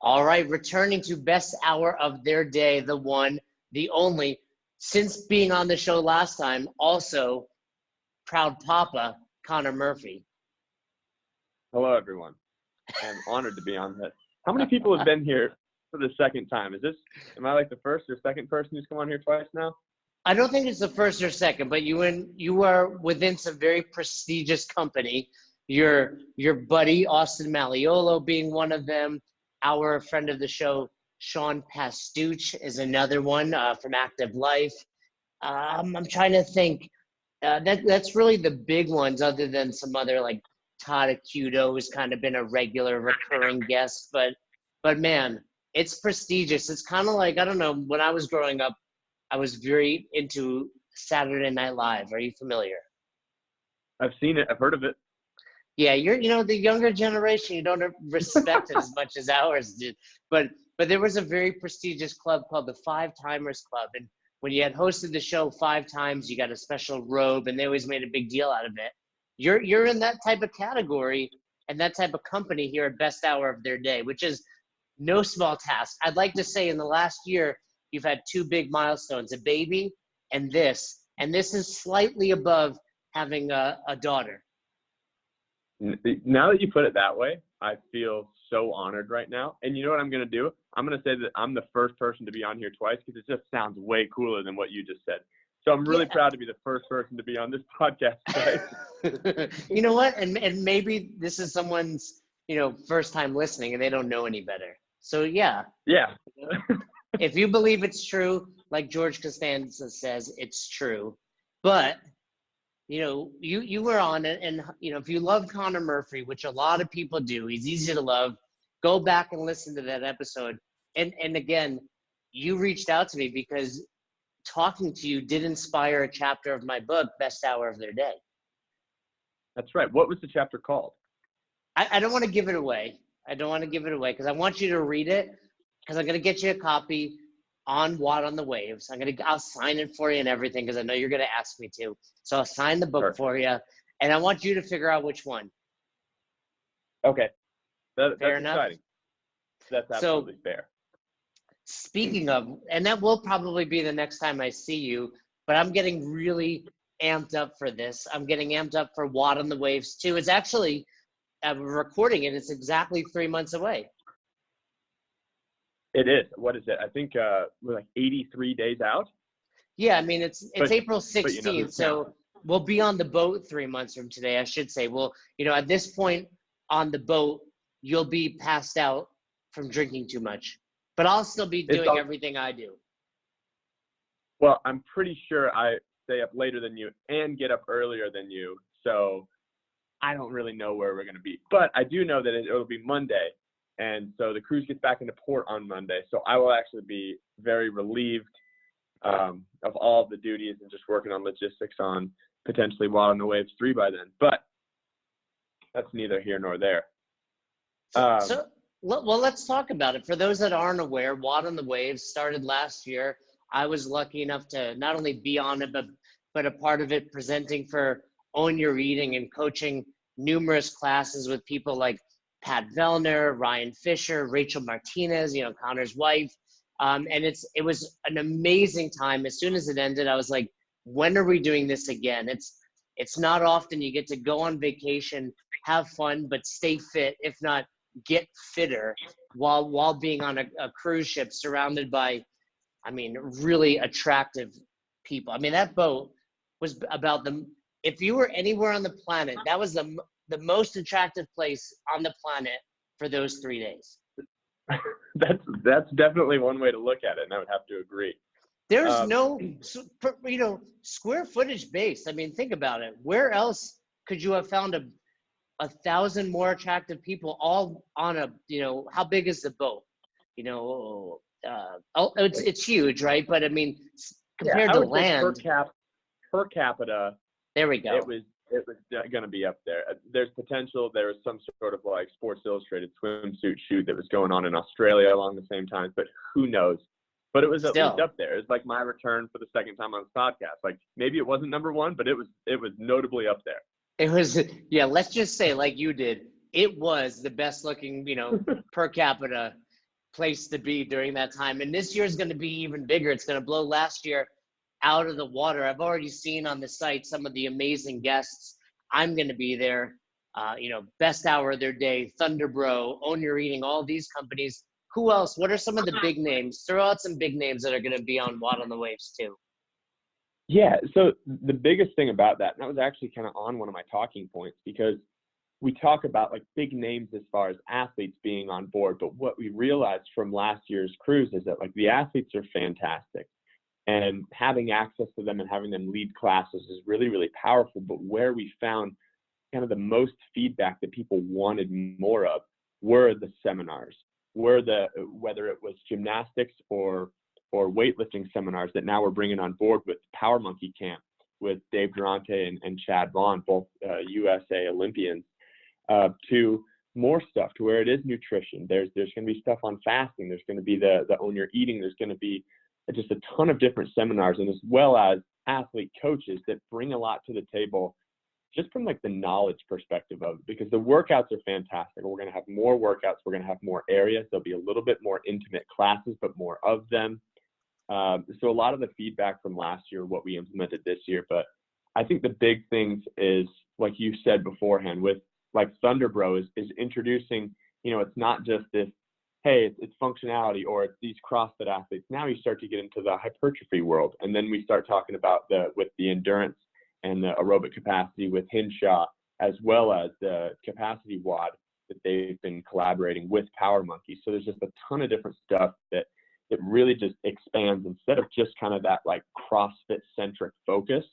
All right, returning to best hour of their day, the one, the only, since being on the show last time, also proud papa, Conor Murphy. Hello, everyone. I'm honored to be on this. How many people have been here for the second time? Am I like the first or second person who's come on here twice now? I don't think it's the first or second, but you are within some very prestigious company. Your buddy, Austin Malleolo, being one of them. Our friend of the show, Sean Pastuch, is another one from Active Life. I'm trying to think. That's really the big ones, other than some other, like Todd Acuto has kind of been a regular recurring guest. But man, it's prestigious. It's kind of like, I don't know, when I was growing up, I was very into Saturday Night Live. Are you familiar? I've seen it. I've heard of it. Yeah, the younger generation, you don't respect it as much as ours did. But there was a very prestigious club called the Five Timers Club. And when you had hosted the show 5 times, you got a special robe, and they always made a big deal out of it. You're in that type of category and that type of company here at Best Hour of Their Day, which is no small task. I'd like to say in the last year, you've had 2 big milestones, a baby and this. And this is slightly above having a daughter. Now that you put it that way, I feel so honored right now. And you know what I'm going to do? I'm going to say that I'm the first person to be on here twice because it just sounds way cooler than what you just said. So I'm really proud to be the first person to be on this podcast twice. You know what? And maybe this is someone's, first time listening and they don't know any better. So yeah. Yeah. If you believe it's true, like George Costanza says, it's true. But you were on it, and if you love Conor Murphy, which a lot of people do, he's easy to love. Go back and listen to that episode. And again, you reached out to me because talking to you did inspire a chapter of my book, Best Hour of Their Day. That's right. What was the chapter called? I don't want to give it away. Because I want you to read it, because I'm going to get you a copy on WOD On the Waves. I'll sign it for you and everything, because I know you're going to ask me to. So I'll sign the book for you, and I want you to figure out which one. Okay. That's enough? Exciting. That's absolutely fair. Speaking of, and that will probably be the next time I see you, but I'm getting really amped up for this. I'm getting amped up for WOD On the Waves Two. It's actually, I'm recording it. It's exactly 3 months away. It is. What is it? I think we're like 83 days out. Yeah, I mean, it's April 16th, so we'll be on the boat 3 months from today, I should say. Well, at this point on the boat, you'll be passed out from drinking too much. But I'll still be doing everything I do. Well, I'm pretty sure I stay up later than you and get up earlier than you, so I don't really know where we're going to be. But I do know that it'll be Monday. And so the cruise gets back into port on Monday. So I will actually be very relieved of all of the duties and just working on logistics on potentially WOD On the Waves 3 by then. But that's neither here nor there. Well, let's talk about it. For those that aren't aware, WOD On the Waves started last year. I was lucky enough to not only be on it, but a part of it, presenting for Own Your Eating and coaching numerous classes with people like Pat Vellner, Ryan Fisher, Rachel Martinez, Conor's wife. And it was an amazing time. As soon as it ended, I was like, when are we doing this again? It's not often you get to go on vacation, have fun, but stay fit, if not get fitter, while being on a cruise ship surrounded by, really attractive people. That boat was about if you were anywhere on the planet, that was the most attractive place on the planet for those 3 days. That's definitely one way to look at it, and I would have to agree. There's no, square footage based. Think about it. Where else could you have found 1,000 more attractive people all on a, how big is the boat? It's huge, right? But compared to land, per capita, there we go. It was going to be up there. There's potential. There was some sort of like Sports Illustrated swimsuit shoot that was going on in Australia along the same time, but who knows? But it was at least up there. It's like my return for the second time on this podcast. Like maybe it wasn't number one, but it was notably up there. It was, let's just say, like you did, it was the best looking, per capita place to be during that time. And this year is going to be even bigger. It's going to blow last year out of the water. I've already seen on the site some of the amazing guests. I'm going to be there. Best Hour of Their Day, Thunderbro, Own Your Eating, all these companies. Who else? What are some of the big names? Throw out some big names that are going to be on WOD on the Waves too. Yeah, so the biggest thing about that, and that was actually kind of on one of my talking points, because we talk about like big names as far as athletes being on board, but what we realized from last year's cruise is that like the athletes are fantastic, and having access to them and having them lead classes is really, really powerful. But where we found kind of the most feedback that people wanted more of were the seminars, whether it was gymnastics or weightlifting seminars that now we're bringing on board with Power Monkey Camp with Dave Durante and Chad Vaughn, both USA Olympians, to more stuff to where it is nutrition. There's going to be stuff on fasting. There's going to be the Own Your Eating. There's going to be just a ton of different seminars, and as well as athlete coaches that bring a lot to the table just from like the knowledge perspective of it, because the workouts are fantastic. We're going to have more workouts. We're going to have more areas. There'll be a little bit more intimate classes, but more of them. So a lot of the feedback from last year, what we implemented this year, but I think the big things is, like you said beforehand, with like Thunderbro is introducing, it's not just this, hey, it's functionality or it's these CrossFit athletes. Now you start to get into the hypertrophy world. And then we start talking about with the endurance and the aerobic capacity with Hinshaw, as well as the capacity WOD that they've been collaborating with Power Monkey. So there's just a ton of different stuff that it really just expands instead of just kind of that like CrossFit centric focus,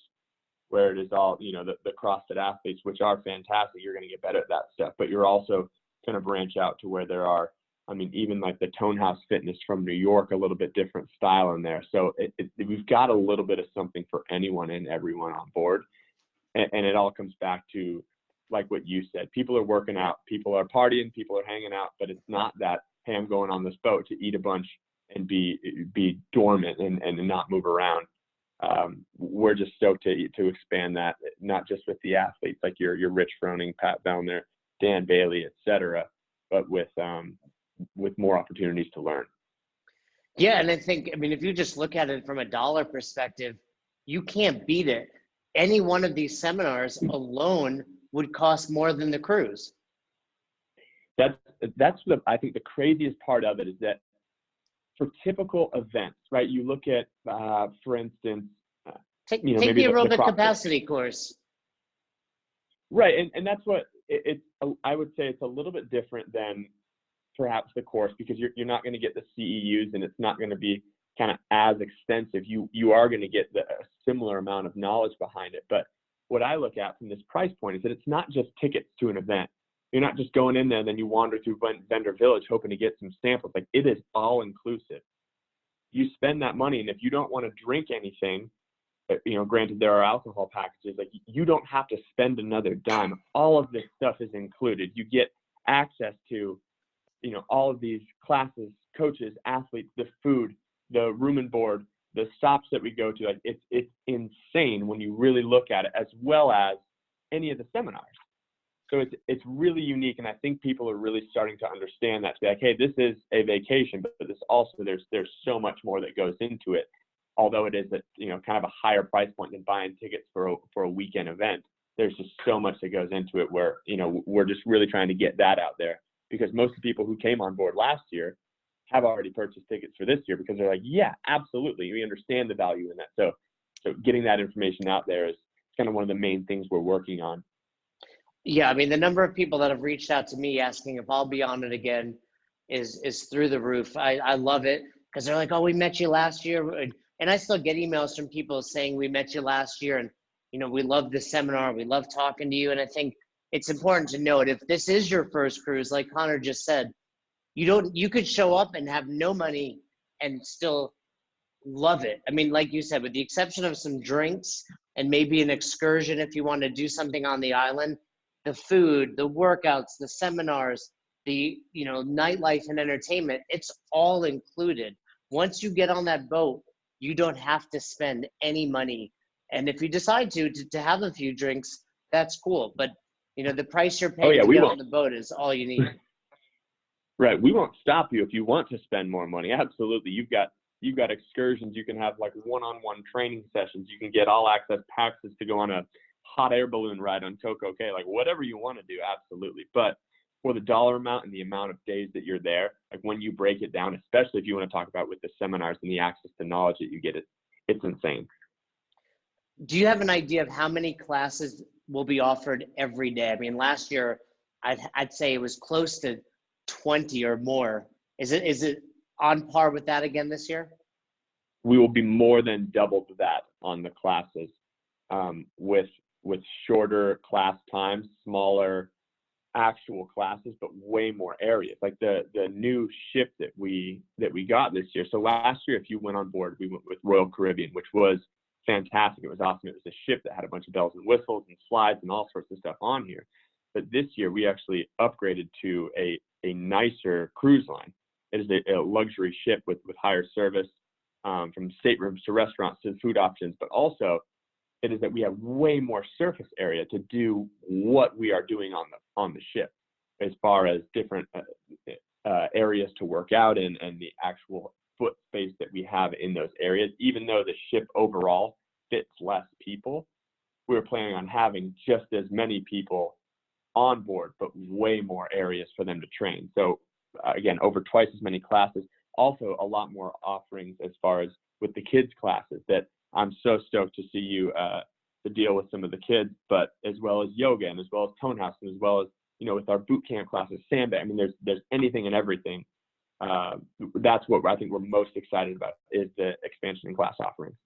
where it is all, the CrossFit athletes, which are fantastic. You're going to get better at that stuff, but you're also going to branch out to where there are, even like the Tone House Fitness from New York, a little bit different style in there. So we've got a little bit of something for anyone and everyone on board. And it all comes back to like what you said, people are working out, people are partying, people are hanging out, but it's not that, hey, I'm going on this boat to eat a bunch and be dormant and not move around. We're just stoked to expand that, not just with the athletes like your Rich Froning, Pat Bellner, Dan Bailey, et cetera, but with more opportunities to learn. Yeah, and I think, if you just look at it from a dollar perspective, you can't beat it. Any one of these seminars alone would cost more than the cruise. That's I think the craziest part of it is that for typical events, right? You look at, for instance, take maybe the aerobic CrossFit capacity course. Right, and that's what I would say it's a little bit different than perhaps the course, because you're not going to get the CEUs, and it's not going to be kind of as extensive. You are going to get a similar amount of knowledge behind it. But what I look at from this price point is that it's not just tickets to an event. You're not just going in there and then you wander through Vendor Village hoping to get some samples. Like, it is all inclusive. You spend that money, and if you don't want to drink anything, granted there are alcohol packages, like you don't have to spend another dime. All of this stuff is included. You get access to, all of these classes, coaches, athletes, the food, the room and board, the stops that we go to. Like, it's insane when you really look at it, as well as any of the seminars. So it's really unique, and I think people are really starting to understand that, to be like, hey, this is a vacation, but this also there's so much more that goes into it. Although it is at kind of a higher price point than buying tickets for a weekend event, there's just so much that goes into it. Where we're just really trying to get that out there, because most of the people who came on board last year have already purchased tickets for this year, because they're like, yeah, absolutely, we understand the value in that. So getting that information out there is kind of one of the main things we're working on. Yeah, the number of people that have reached out to me asking if I'll be on it again is through the roof. I love it, because they're like, oh, we met you last year. And I still get emails from people saying we met you last year, and, we love this seminar. We love talking to you. And I think it's important to note, if this is your first cruise, like Conor just said, you could show up and have no money and still love it. Like you said, with the exception of some drinks and maybe an excursion, if you want to do something on the island, the food, the workouts, the seminars, the nightlife and entertainment, it's all included. Once you get on that boat, you don't have to spend any money. And if you decide to have a few drinks, that's cool. But the price you're paying to get on the boat is all you need. Right. We won't stop you if you want to spend more money. Absolutely. You've got excursions. You can have like one-on-one training sessions. You can get all access passes to go on a hot air balloon ride on Coco Cay, like whatever you want to do. Absolutely. But for the dollar amount and the amount of days that you're there, like when you break it down, especially if you want to talk about with the seminars and the access to knowledge that you get, it's insane. Do you have an idea of how many classes will be offered every day? I mean, last year, I'd say it was close to 20 or more. Is it on par with that again this year? We will be more than double that on the classes, with shorter class times, smaller actual classes, but way more areas. Like the new ship that we got this year. So last year, if you went on board, we went with Royal Caribbean, which was fantastic. It was awesome. It was a ship that had a bunch of bells and whistles and slides and all sorts of stuff on here. But this year, we actually upgraded to a nicer cruise line. It is a luxury ship with higher service, from staterooms to restaurants to food options, but also it is that we have way more surface area to do what we are doing on the ship, as far as different areas to work out in and the actual foot space that we have in those areas. Even though the ship overall fits less people, we're planning on having just as many people on board, but way more areas for them to train. So again, over twice as many classes, also a lot more offerings as far as with the kids classes that I'm so stoked to see you to deal with some of the kids, but as well as yoga and as well as tone house and as well as, with our boot camp classes, sandbag. I mean, there's anything and everything. That's what I think we're most excited about, is the expansion in class offerings.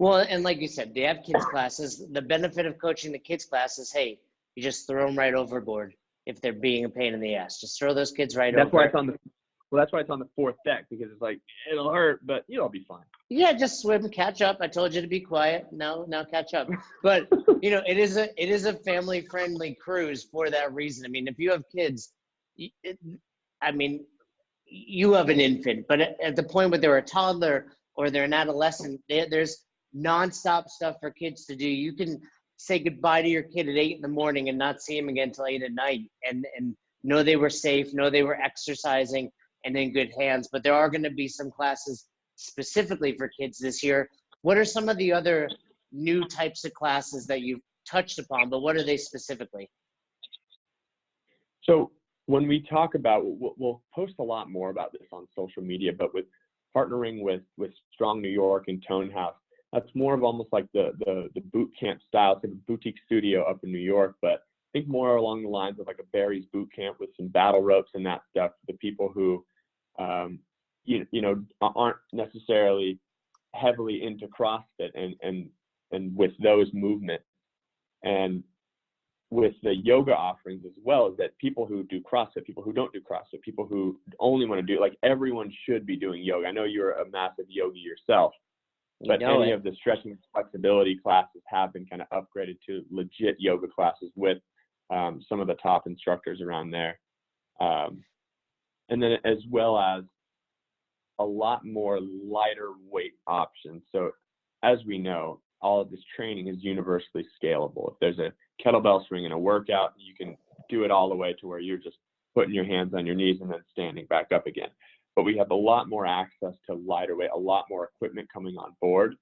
Well, and like you said, they have kids classes. The benefit of coaching the kids classes, hey, you just throw them right overboard if they're being a pain in the ass. Just throw those kids right over. That's why it's on the fourth deck, because it's like, it'll hurt, but you'll be fine. Yeah, just swim, catch up. I told you to be quiet. Now catch up. But it is a family friendly cruise for that reason. I mean, if you have kids, you have an infant, but at the point where they're a toddler or they're an adolescent, there's nonstop stuff for kids to do. You can say goodbye to your kid at 8 a.m. and not see him again till 8 p.m. and know they were safe, know they were exercising and in good hands. But there are going to be some classes specifically for kids this year. What are some of the other new types of classes that you've touched upon, but what are they specifically? So when we talk about, we'll post a lot more about this on social media, but with partnering with Strong New York and Tone House, that's more of almost like the boot camp style, like a boutique studio up in New York, but I think more along the lines of like a Barry's boot camp with some battle ropes and that stuff for the people who aren't necessarily heavily into CrossFit and with those movements. And with the yoga offerings as well, is that people who do CrossFit, people who don't do CrossFit, people who only want to do, like, everyone should be doing yoga. I know you're a massive yogi yourself, but any of the stretching and flexibility classes have been kind of upgraded to legit yoga classes with some of the top instructors around there. And then as well as a lot more lighter weight options. So as we know, all of this training is universally scalable. If there's a kettlebell swing in a workout, you can do it all the way to where you're just putting your hands on your knees and then standing back up again. But we have a lot more access to lighter weight, a lot more equipment coming on board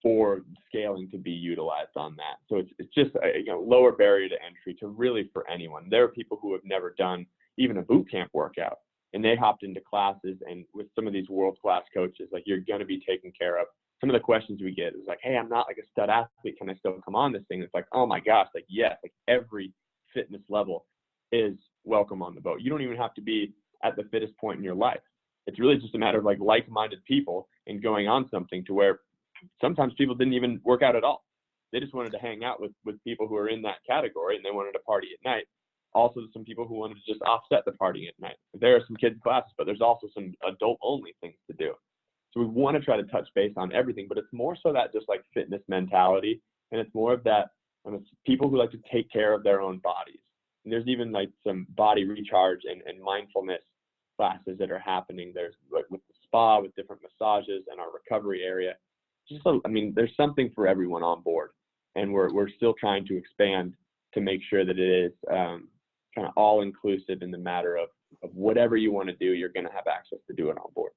for scaling to be utilized on that. So it's just a lower barrier to entry to really for anyone. There are people who have never done even a boot camp workout, and they hopped into classes, and with some of these world-class coaches, like, you're going to be taken care of. Some of the questions we get is like, hey, I'm not like a stud athlete. Can I still come on this thing? It's like, oh my gosh, like, yes, like every fitness level is welcome on the boat. You don't even have to be at the fittest point in your life. It's really just a matter of like-minded people and going on something to where sometimes people didn't even work out at all. They just wanted to hang out with people who are in that category, and they wanted to party at night. Also, some people who wanted to just offset the partying at night. There are some kids classes, but there's also some adult-only things to do. So we want to try to touch base on everything, but it's more so that just like fitness mentality, and it's more of that people who like to take care of their own bodies. And there's even like some body recharge and mindfulness classes that are happening. There's like with the spa, with different massages and our recovery area. There's something for everyone on board, and we're still trying to expand to make sure that it is kind of all inclusive in the matter of whatever you want to do, you're going to have access to do it on board.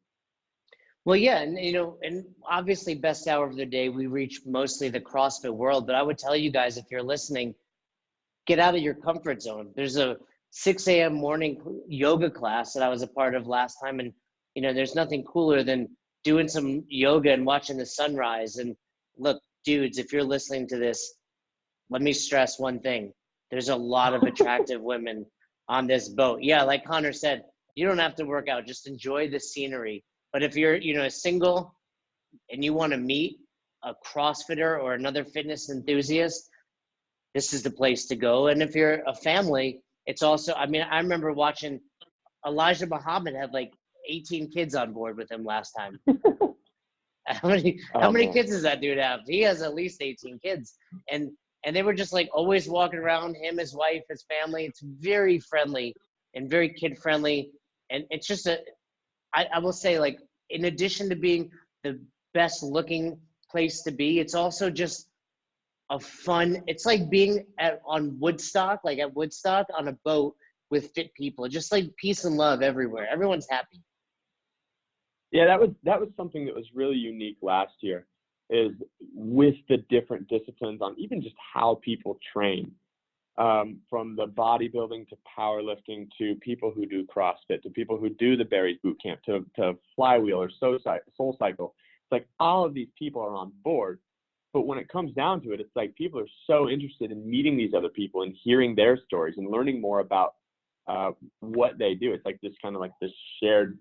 Well, yeah, and and obviously best hour of the day, we reach mostly the CrossFit world, but I would tell you guys, if you're listening, get out of your comfort zone. There's a 6 a.m. morning yoga class that I was a part of last time, and there's nothing cooler than doing some yoga and watching the sunrise. And look, dudes, if you're listening to this, let me stress one thing. There's a lot of attractive women on this boat. Yeah, like Connor said, you don't have to work out, just enjoy the scenery. But if you're, single and you want to meet a CrossFitter or another fitness enthusiast, this is the place to go. And if you're a family, it's also, I remember watching Elijah Muhammad had like 18 kids on board with him last time. How many kids does that dude have? He has at least 18 kids. And they were just like always walking around, him, his wife, his family. It's very friendly and very kid friendly. And it's just I will say, like, in addition to being the best looking place to be, it's also just a fun, it's like being on Woodstock, like at Woodstock on a boat with fit people, just like peace and love everywhere. Everyone's happy. Yeah, that was something that was really unique last year, is with the different disciplines on even just how people train, from the bodybuilding to powerlifting to people who do CrossFit to people who do the Barry's Boot Camp to Flywheel or Soul Cycle. It's like all of these people are on board. But when it comes down to it, it's like people are so interested in meeting these other people and hearing their stories and learning more about what they do. It's like this kind of like this shared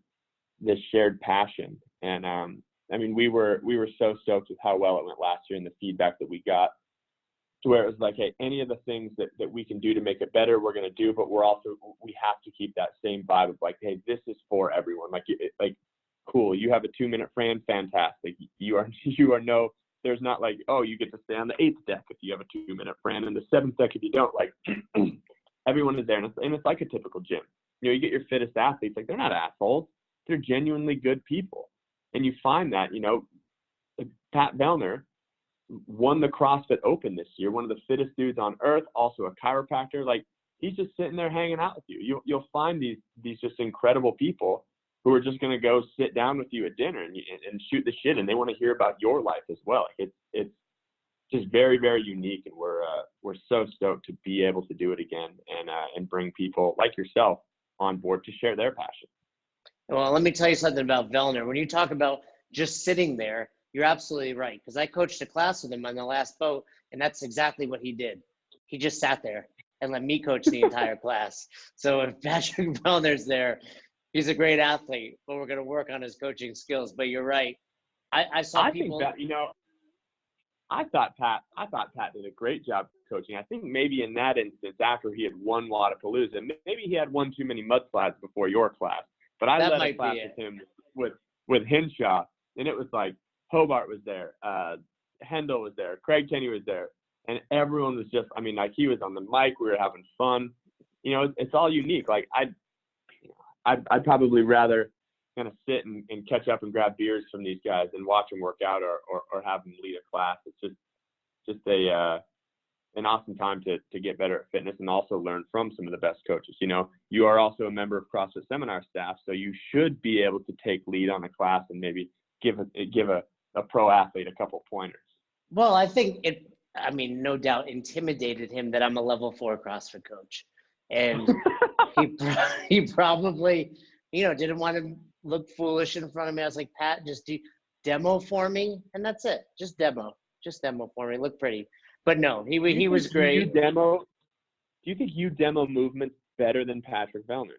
passion. And we were so stoked with how well it went last year and the feedback that we got, to where it was like, hey, any of the things that we can do to make it better, we're going to do, but we have to keep that same vibe of like, hey, this is for everyone. Like cool, you have a 2-minute Fran, fantastic. You are there's not like, oh, you get to stay on the 8th deck if you have a 2-minute Fran, and the 7th deck if you don't. Like, everyone is there, and it's like a typical gym. You get your fittest athletes, like, they're not assholes. They're genuinely good people. And you find that, Pat Vellner won the CrossFit Open this year, one of the fittest dudes on earth, also a chiropractor. Like, he's just sitting there hanging out with you. You'll find these just incredible people who are just going to go sit down with you at dinner and shoot the shit, and they want to hear about your life as well. It's just very, very unique, and we're so stoked to be able to do it again and bring people like yourself on board to share their passion. Well, let me tell you something about Vellner. When you talk about just sitting there, you're absolutely right, because I coached a class with him on the last boat, and that's exactly what he did. He just sat there and let me coach the entire class. So if Patrick Vellner's there, he's a great athlete, but we're going to work on his coaching skills. But you're right. I think that, I thought Pat did a great job coaching. I think maybe in that instance, after he had won Lollapalooza, maybe he had one too many mudslides before your class. But I led a class with him with Henshaw, and it was like Hobart was there, Hendel was there, Craig Kenny was there, and everyone was just, like, he was on the mic, we were having fun. It's all unique. Like, I'd probably rather kind of sit and catch up and grab beers from these guys and watch them work out or have them lead a class. It's just an awesome time to get better at fitness and also learn from some of the best coaches. You are also a member of CrossFit Seminar staff, so you should be able to take lead on a class and maybe give a pro athlete a couple pointers. Well, I think no doubt intimidated him that I'm a level 4 CrossFit coach. And he probably, didn't want to look foolish in front of me. I was like, Pat, just do demo for me, and that's it. Just demo for me. Look pretty. But no, he was great. Do you think you demo movements better than Patrick Vellner?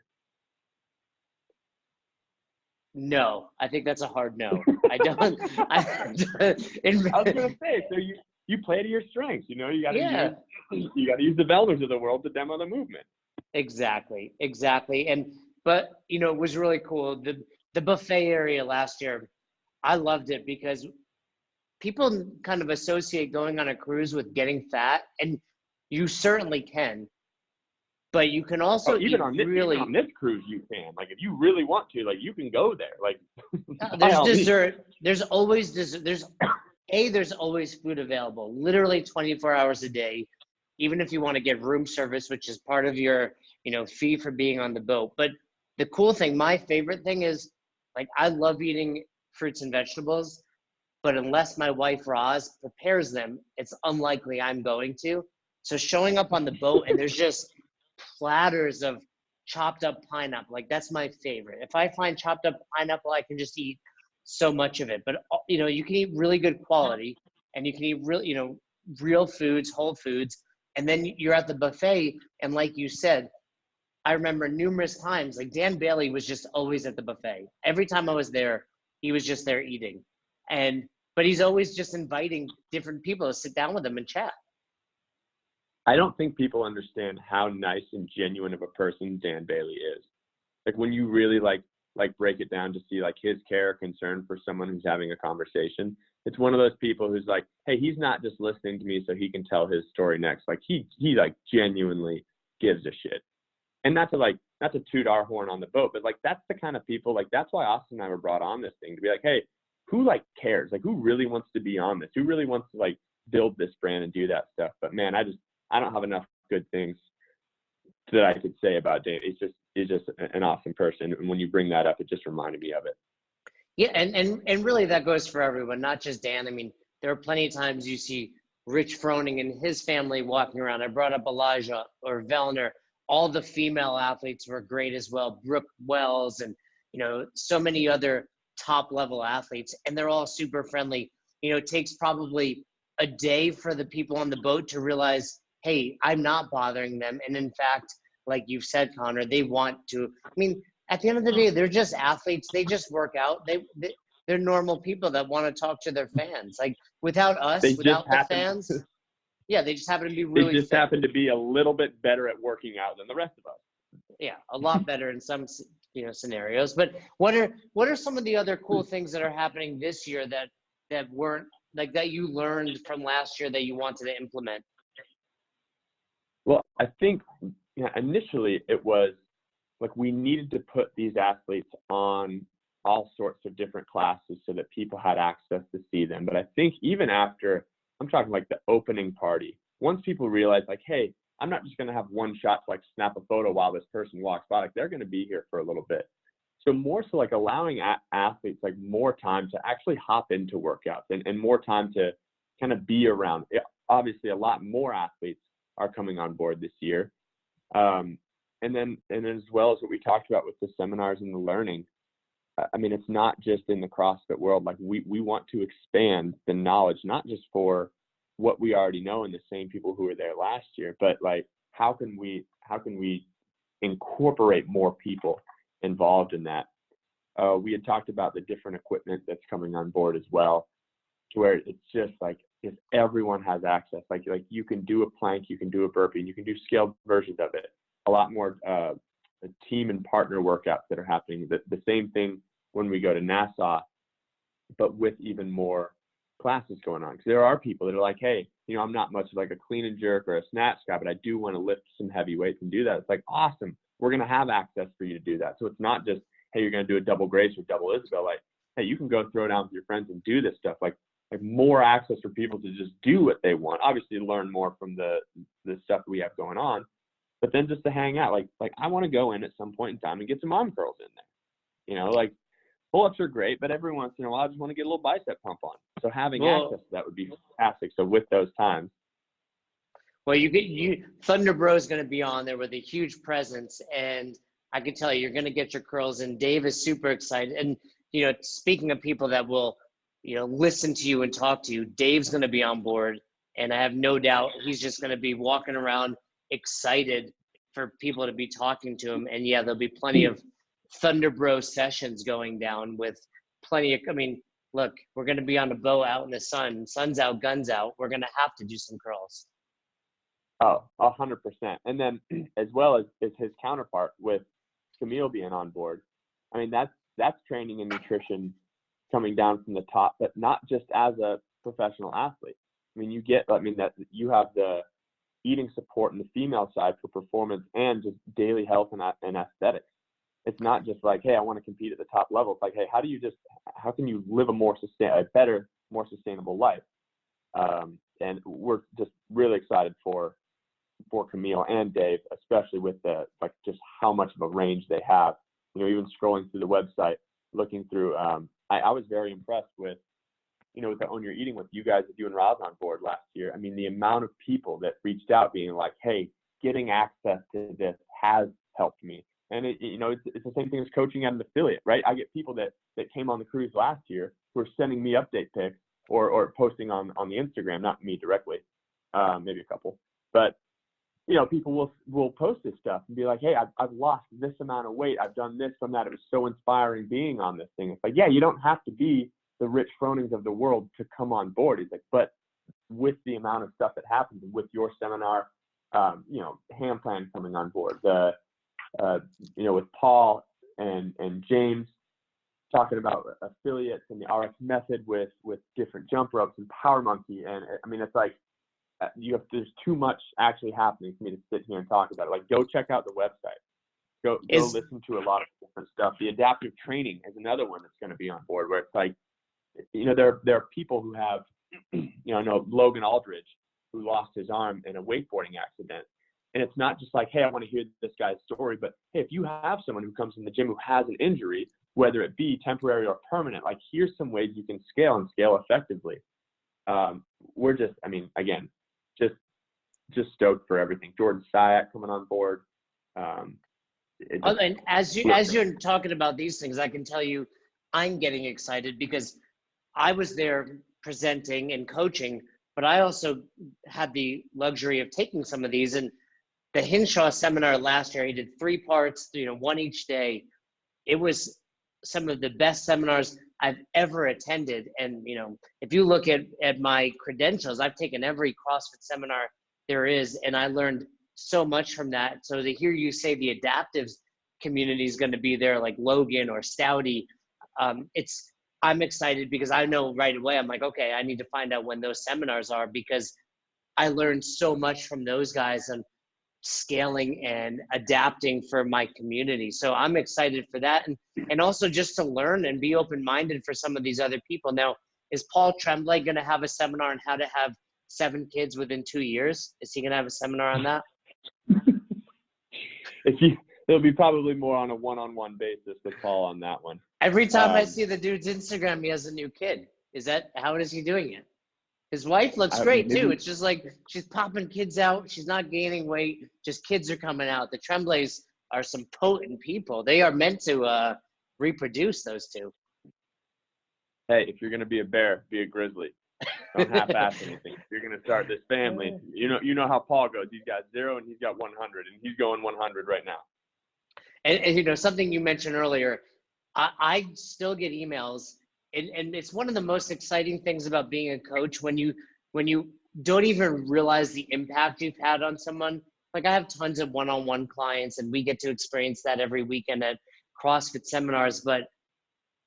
No, I think that's a hard no. I don't. I was gonna say, so you play to your strengths. You got to use the Vellners of the world to demo the movement. Exactly. But it was really cool. The buffet area last year, I loved it because people kind of associate going on a cruise with getting fat, and you certainly can. But you can also even on this cruise you can. Like, if you really want to, like, you can go there. Like, there's dessert. There's always dessert. There's always food available, literally 24 hours a day. Even if you want to get room service, which is part of your fee for being on the boat. But the cool thing, my favorite thing is, like, I love eating fruits and vegetables, but unless my wife Roz prepares them, it's unlikely I'm going to. So showing up on the boat and there's just platters of chopped up pineapple, like that's my favorite. If I find chopped up pineapple, I can just eat so much of it. But you can eat really good quality, and you can eat real foods, whole foods, and then you're at the buffet. And like you said, I remember numerous times, like Dan Bailey was just always at the buffet. Every time I was there, he was just there eating. But he's always just inviting different people to sit down with him and chat. I don't think people understand how nice and genuine of a person Dan Bailey is. Like when you really like break it down to see like his care, concern for someone who's having a conversation. It's one of those people who's like, hey, he's not just listening to me so he can tell his story next. Like he like genuinely gives a shit. And not to toot our horn on the boat, but like that's the kind of people, like that's why Austin and I were brought on this thing, to be like, hey, who like cares? Like who really wants to be on this? Who really wants to like build this brand and do that stuff? But man, I don't have enough good things that I could say about Dave. He's just an awesome person. And when you bring that up, it just reminded me of it. Yeah, and really that goes for everyone, not just Dan. I mean, there are plenty of times you see Rich Froning and his family walking around. I brought up Elijah or Vellner. All the female athletes were great as well. Brooke Wells and, so many other top level athletes, and they're all super friendly. It takes probably a day for the people on the boat to realize, hey, I'm not bothering them. And in fact, like you've said, Connor, they want to. I mean, at the end of the day, they're just athletes. They just work out. They're normal people that want to talk to their fans. Like without us, without the fans, yeah, they just happen to be really. They just happen to be a little bit better at working out than the rest of us. Yeah, a lot better in some scenarios. But what are some of the other cool things that are happening this year that weren't like that you learned from last year that you wanted to implement? Well, I think initially it was like we needed to put these athletes on all sorts of different classes so that people had access to see them. But I think even after, I'm talking like the opening party, once people realize like, hey, I'm not just going to have one shot to like snap a photo while this person walks by, like they're going to be here for a little bit. So more so like allowing athletes like more time to actually hop into workouts and more time to kind of be around. Obviously, a lot more athletes are coming on board this year. And then as well as what we talked about with the seminars and the learning, I mean, it's not just in the CrossFit world. Like we want to expand the knowledge, not just for what we already know and the same people who were there last year, but like how can we incorporate more people involved in that? We had talked about the different equipment that's coming on board as well, to where it's just like if everyone has access, like you can do a plank, you can do a burpee, and you can do scaled versions of it. A lot more team and partner workouts that are happening. The same thing when we go to Nassau, but with even more classes going on. Because there are people that are like, hey, I'm not much of like a clean and jerk or a snatch guy, but I do want to lift some heavy weights and do that. It's like, awesome. We're going to have access for you to do that. So it's not just, hey, you're going to do a double Grace or double Isabel. Like, hey, you can go throw down with your friends and do this stuff. Like more access for people to just do what they want. Obviously learn more from the stuff that we have going on, but then just to hang out. Like I want to go in at some point in time and get some arm curls in there. Like pull-ups are great, but every once in a while I just want to get a little bicep pump on. So having access to that would be fantastic. So with those times. Well, Thunder Bro is going to be on there with a huge presence, and I can tell you're going to get your curls in. Dave is super excited. And, speaking of people that will, listen to you and talk to you, Dave's going to be on board. And I have no doubt he's just going to be walking around excited for people to be talking to him. And yeah, there'll be plenty of Thunder Bro sessions going down with plenty of, look, we're going to be on a boat out in the sun. Sun's out, guns out. We're going to have to do some curls. Oh, 100%. And then as well as his counterpart with Camille being on board. I mean, that's training and nutrition coming down from the top, but not just as a professional athlete. I mean, that you have the eating support in the female side for performance and just daily health and aesthetics. It's not just like, hey, I want to compete at the top level. It's like, hey, how can you live a better, more sustainable life? And we're just really excited for for Camille and Dave, especially with the like just how much of a range they have. You know, even scrolling through the website, looking through, I was very impressed with, you know, with the Own Your Eating with you guys, with you and Roz on board last year. I mean, the amount of people that reached out being like, hey, getting access to this has helped me. And it, you know, it's the same thing as coaching at an affiliate, right? I get people that came on the cruise last year who are sending me update pics or posting on the Instagram, not me directly, maybe a couple, but you know, people will post this stuff and be like, hey, I've lost this amount of weight. I've done this from that. It was so inspiring being on this thing. It's like, yeah, you don't have to be the Rich Fronings of the world to come on board. He's like, but with the amount of stuff that happens with your seminar, you know, Ham Plan coming on board, you know, with Paul and James talking about affiliates and the RX method with different jump ropes and Power Monkey. And I mean, it's like, there's too much actually happening for me to sit here and talk about it. Like, go check out the website. Go listen to a lot of different stuff. The adaptive training is another one that's going to be on board, where it's like, you know, there are people who have, you know, I know Logan Aldridge, who lost his arm in a wakeboarding accident. And it's not just like, hey, I want to hear this guy's story, but hey, if you have someone who comes in the gym who has an injury, whether it be temporary or permanent, like, here's some ways you can scale and scale effectively. We're just, I mean, again, just stoked for everything. Jordan Syatt coming on board. And as you're talking about these things, I can tell you, I'm getting excited because I was there presenting and coaching, but I also had the luxury of taking some of these. And the Hinshaw seminar last year, he did 3 parts, you know, 1 each day. It was some of the best seminars I've ever attended. And, you know, if you look at my credentials, I've taken every CrossFit seminar there is, and I learned so much from that. So to hear you say the adaptives community is going to be there, like Logan or Stouty, I'm excited because I know right away, I'm like, okay, I need to find out when those seminars are, because I learned so much from those guys on scaling and adapting for my community. So I'm excited for that. And also just to learn and be open-minded for some of these other people. Now, is Paul Tremblay going to have a seminar on how to have 7 kids within 2 years? Is he going to have a seminar on that? It'll be probably more on a one-on-one basis with Paul on that one. Every time I see the dude's Instagram, he has a new kid. How is he doing it? His wife looks great too. It's just like she's popping kids out. She's not gaining weight. Just kids are coming out. The Tremblays are some potent people. They are meant to reproduce, those two. Hey, if you're going to be a bear, be a grizzly. Don't half-ass anything. If you're going to start this family, you know how Paul goes. He's got 0 and he's got 100, and he's going 100 right now. And you know, something you mentioned earlier, I still get emails, and it's one of the most exciting things about being a coach when you don't even realize the impact you've had on someone. Like, I have tons of one-on-one clients, and we get to experience that every weekend at CrossFit seminars. But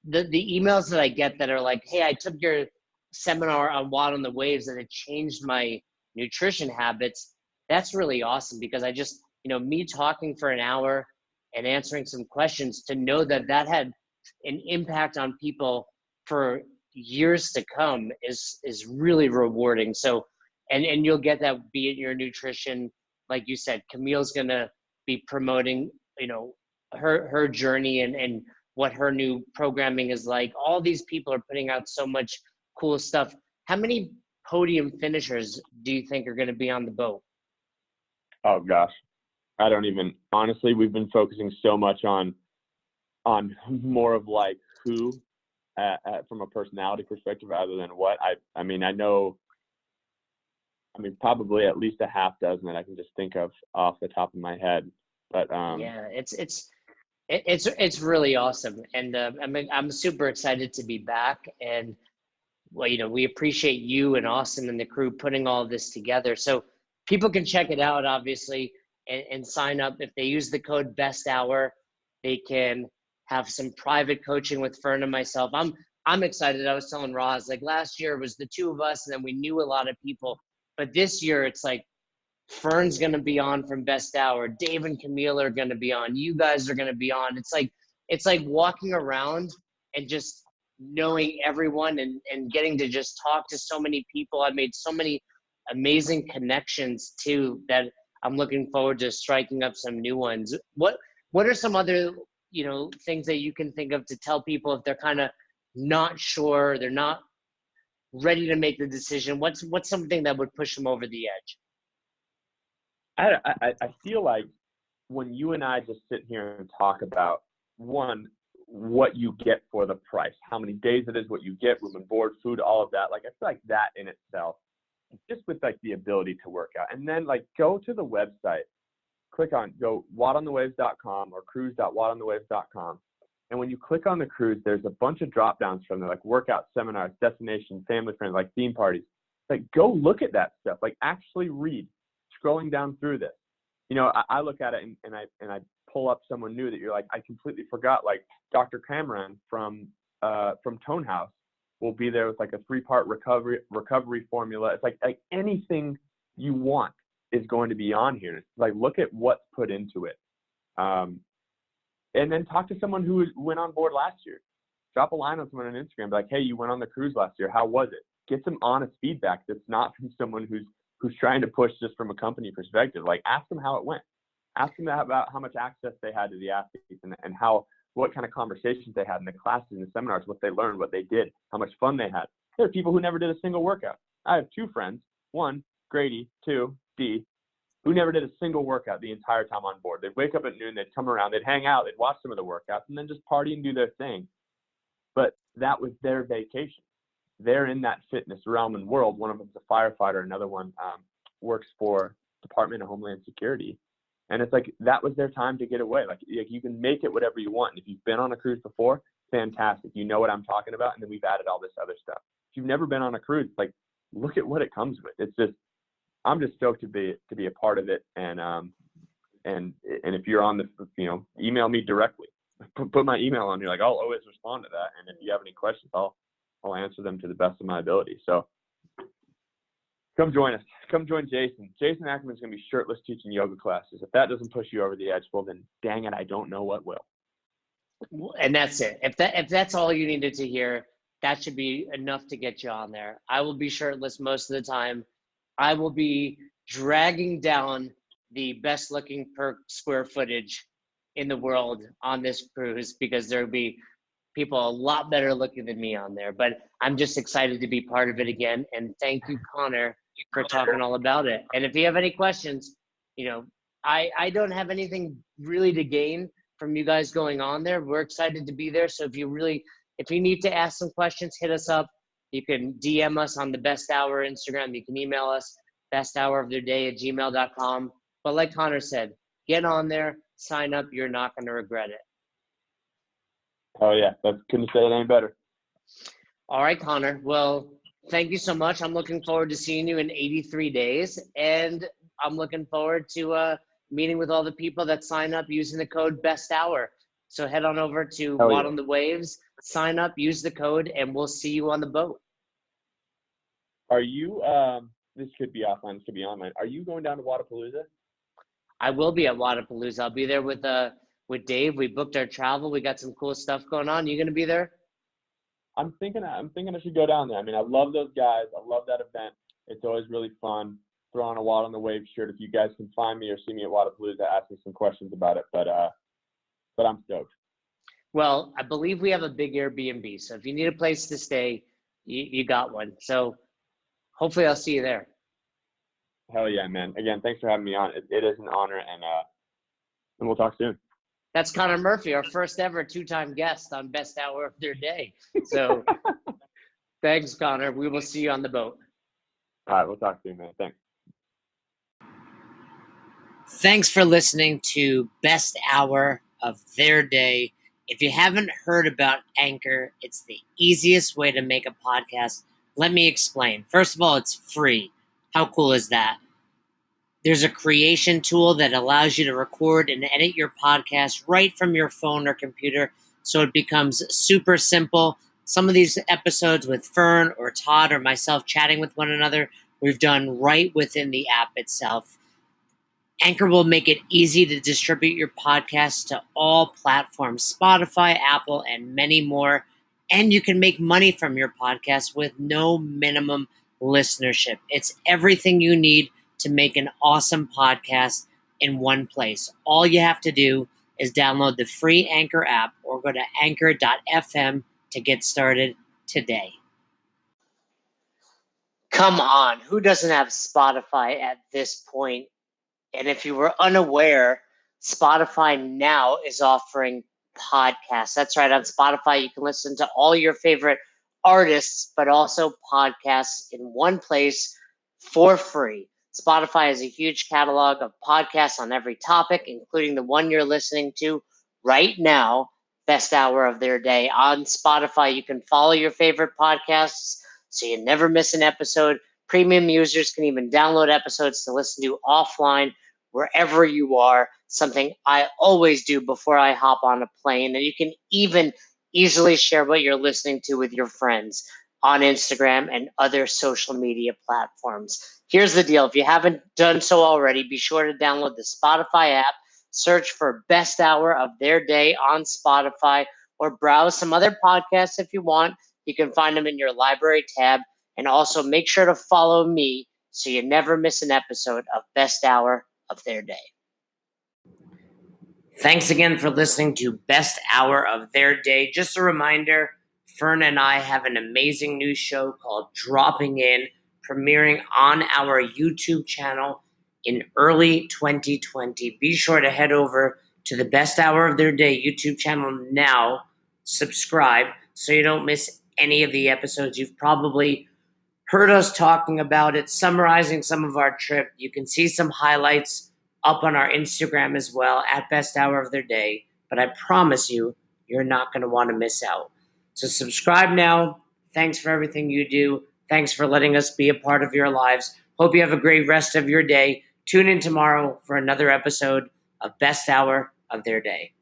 the emails that I get that are like, hey, I took your seminar on WOD On The Waves and it changed my nutrition habits. That's really awesome, because I just, you know, me talking for an hour and answering some questions, to know that had an impact on people for years to come is really rewarding. So, and you'll get that, be it your nutrition, like you said, Camille's gonna be promoting, you know, her journey and what her new programming is like. All these people are putting out so much cool stuff. How many podium finishers do you think are going to be on the boat? Oh gosh, I don't even, honestly, we've been focusing so much on more of like who, from a personality perspective, rather than what. I mean, probably at least a half dozen that I can just think of off the top of my head. But yeah, it's really awesome, and I'm super excited to be back. And well, you know, we appreciate you and Austin and the crew putting all of this together. So people can check it out, obviously, and sign up. If they use the code BESTHOUR, they can have some private coaching with Fern and myself. I'm excited. I was telling Roz, like, last year was the 2 of us, and then we knew a lot of people. But this year, it's like Fern's going to be on from Best Hour. Dave and Camille are going to be on. You guys are going to be on. It's like walking around and just knowing everyone and getting to just talk to so many people. I made so many amazing connections too, that I'm looking forward to striking up some new ones. What are some other, things that you can think of to tell people if they're kind of not sure, they're not ready to make the decision? What's something that would push them over the edge? I feel like when you and I just sit here and talk about, one, what you get for the price, how many days it is, what you get, room and board, food, all of that. Like, I feel like that in itself, just with like the ability to work out. And then like go to the website, go wodonthewaves.com or cruise.wodonthewaves.com. And when you click on the cruise, there's a bunch of drop downs from there, like workout, seminars, destination, family friends, like theme parties. Like, go look at that stuff. Like, actually read, scrolling down through this. I look at it and I pull up someone new that you're like, I completely forgot. Like Dr. Cameron from Tone House will be there with like a 3-part recovery formula. It's like anything you want is going to be on here. It's like, look at what's put into it. And then talk to someone who went on board last year. Drop a line on someone on Instagram, be like, hey, you went on the cruise last year. How was it? Get some honest feedback that's not from someone who's trying to push just from a company perspective. Like, ask them how it went. Ask them about how much access they had to the athletes and what kind of conversations they had in the classes and the seminars, what they learned, what they did, how much fun they had. There are people who never did a single workout. I have 2 friends, 1, Grady, 2, D, who never did a single workout the entire time on board. They'd wake up at noon, they'd come around, they'd hang out, they'd watch some of the workouts, and then just party and do their thing. But that was their vacation. They're in that fitness realm and world. One of them's a firefighter. Another one works for Department of Homeland Security. And it's like, that was their time to get away. Like, you can make it whatever you want. And if you've been on a cruise before, fantastic. You know what I'm talking about. And then we've added all this other stuff. If you've never been on a cruise, like, look at what it comes with. It's just, I'm just stoked to be a part of it. And if you're on the, email me directly. Put my email on. You're like, I'll always respond to that. And if you have any questions, I'll answer them to the best of my ability. So come join us. Come join Jason. Jason Ackerman's going to be shirtless teaching yoga classes. If that doesn't push you over the edge, well, then dang it, I don't know what will. And that's it. If that's all you needed to hear, that should be enough to get you on there. I will be shirtless most of the time. I will be dragging down the best looking per square footage in the world on this cruise, because there'll be people a lot better looking than me on there. But I'm just excited to be part of it again. And thank you, Conor, for talking all about it. And if you have any questions, I don't have anything really to gain from you guys going on there. We're excited to be there. So if you need to ask some questions, hit us up. You can DM us on the Best Hour Instagram. You can email us, besthouroftheirday@gmail.com. But like Conor said, get on there, sign up. You're not going to regret it. Oh, yeah. Couldn't say it any better. All right, Conor. Well, thank you so much. I'm looking forward to seeing you in 83 days. And I'm looking forward to meeting with all the people that sign up using the code BESTHOUR. So head on over to WOD On The Waves, sign up, use the code, and we'll see you on the boat. Are you, this could be offline, this could be online. Are you going down to Wadapalooza? I will be at Wadapalooza. I'll be there with Dave. We booked our travel. We got some cool stuff going on. You going to be there? I'm thinking I should go down there. I mean, I love those guys. I love that event. It's always really fun. Throw on a WOD On The Waves shirt. If you guys can find me or see me at Wadapalooza, ask me some questions about it. But I'm stoked. Well, I believe we have a big Airbnb. So if you need a place to stay, you got one. So hopefully I'll see you there. Hell yeah, man. Again, thanks for having me on. It is an honor, and we'll talk soon. That's Conor Murphy, our first ever 2-time guest on Best Hour of Their Day. So thanks, Conor. We will see you on the boat. All right, we'll talk soon, man. Thanks. Thanks for listening to Best Hour of Their Day. If you haven't heard about Anchor, it's the easiest way to make a podcast. Let me explain. First of all, it's free. How cool is that? There's a creation tool that allows you to record and edit your podcast right from your phone or computer, so it becomes super simple. Some of these episodes with Fern or Todd or myself chatting with one another, we've done right within the app itself. Anchor will make it easy to distribute your podcast to all platforms, Spotify, Apple, and many more. And you can make money from your podcast with no minimum listenership. It's everything you need to make an awesome podcast in one place. All you have to do is download the free Anchor app or go to anchor.fm to get started today. Come on, who doesn't have Spotify at this point? And if you were unaware, Spotify now is offering podcasts. That's right. On Spotify, you can listen to all your favorite artists, but also podcasts in one place for free. Spotify has a huge catalog of podcasts on every topic, including the one you're listening to right now, Best Hour of Their Day. On Spotify, you can follow your favorite podcasts so you never miss an episode. Premium users can even download episodes to listen to offline wherever you are, something I always do before I hop on a plane. And you can even easily share what you're listening to with your friends on Instagram and other social media platforms. Here's the deal. If you haven't done so already, be sure to download the Spotify app, search for Best Hour of Their Day on Spotify, or browse some other podcasts if you want. You can find them in your library tab. And also make sure to follow me so you never miss an episode of Best Hour of Their Day. Thanks again for listening to Best Hour of Their Day. Just a reminder, Fern and I have an amazing new show called Dropping In, premiering on our YouTube channel in early 2020. Be sure to head over to the Best Hour of Their Day YouTube channel now. Subscribe so you don't miss any of the episodes. You've probably heard us talking about it, summarizing some of our trip. You can see some highlights up on our Instagram as well at Best Hour of Their Day. But I promise you, you're not going to want to miss out. So subscribe now. Thanks for everything you do. Thanks for letting us be a part of your lives. Hope you have a great rest of your day. Tune in tomorrow for another episode of Best Hour of Their Day.